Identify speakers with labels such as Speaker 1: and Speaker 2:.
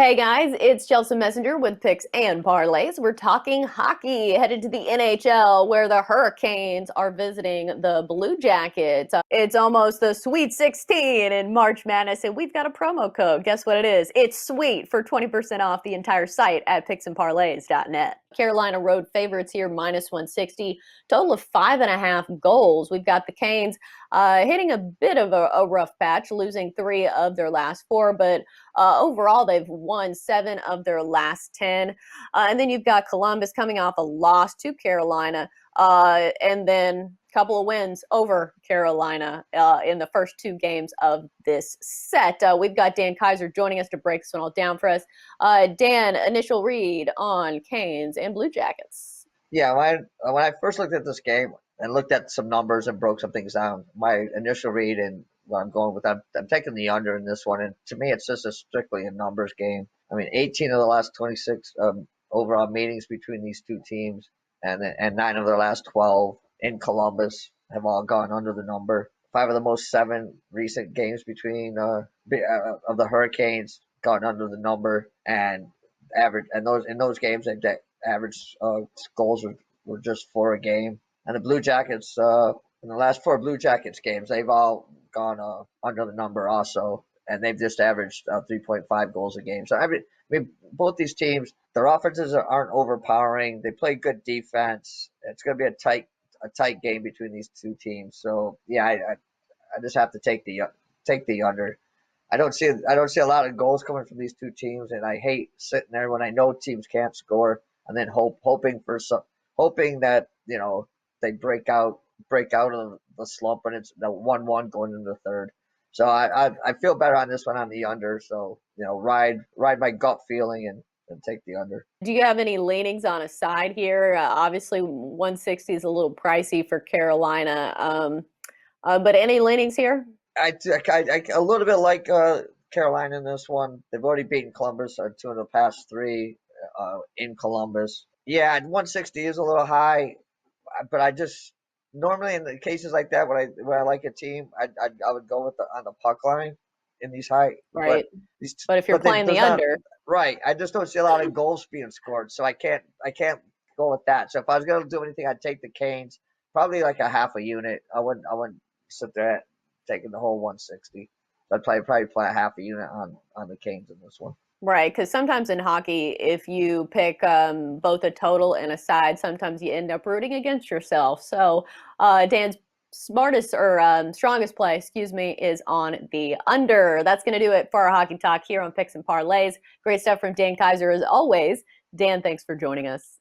Speaker 1: Hey guys, it's Chelsa Messenger with Picks and Parlays. We're talking hockey, headed to the NHL where the Hurricanes are visiting the Blue Jackets. It's almost the Sweet 16 in March Madness, and we've got a promo code. Guess what it is? It's SWEET for 20% off the entire site at picksandparlays.net. Carolina road favorites here, minus 160, total of 5.5 goals. We've got the Canes hitting a bit of a rough patch, losing 3 of their last 4, but overall, they've won 7 of their last 10. And then you've got Columbus coming off a loss to Carolina, and then a couple of wins over Carolina in the first 2 games of this set. We've got Dan Kaiser joining us to break this one all down for us. Dan, initial read on Canes and Blue Jackets.
Speaker 2: Yeah, when I first looked at this game and looked at some numbers and broke some things down, my initial read and what I'm going with, I'm taking the under in this one. And to me, it's just strictly a numbers game. I mean, 18 of the last 26 overall meetings between these two teams, and 9 of their last 12 in Columbus have all gone under the number. 5 of the most 7 recent games between of the Hurricanes gone under the number, and average, and those in those games they average goals were just 4 a game. And the Blue Jackets, in the last 4 Blue Jackets games, they've all gone under the number also, and they've just averaged 3.5 goals a game. So I mean, both these teams, their offenses aren't overpowering. They play good defense. It's going to be a tight game between these two teams. So yeah, I just have to take the under. I don't see a lot of goals coming from these two teams, and I hate sitting there when I know teams can't score and then hoping that they break out of the slump and it's the 1-1 going into the third. So I feel better on this one on the under. So ride my gut feeling and take the under.
Speaker 1: Do you have any leanings on a side here? Obviously, 160 is a little pricey for Carolina, but any leanings here?
Speaker 2: I a little bit like Carolina in this one. They've already beaten Columbus 2 of the past 3 in Columbus. Yeah, 160 is a little high, but I just normally in the cases like that when I like a team, I would go with on the puck line in these high,
Speaker 1: Right.
Speaker 2: these
Speaker 1: But if you're
Speaker 2: but they
Speaker 1: playing the
Speaker 2: does not
Speaker 1: under,
Speaker 2: right. I just don't see a lot of goals being scored, so I can't go with that. So if I was gonna do anything, I'd take the Canes, probably like a half a unit. I wouldn't sit there taking the whole 160. I'd probably play a half a unit on the Canes in this one.
Speaker 1: right? Because sometimes in hockey, if you pick both a total and a side, sometimes you end up rooting against yourself. So Dan's smartest or strongest play, excuse me, is on the under. That's going to do it for our hockey talk here on Picks and Parlays. Great stuff from Dan Kaiser as always. Dan, thanks for joining us.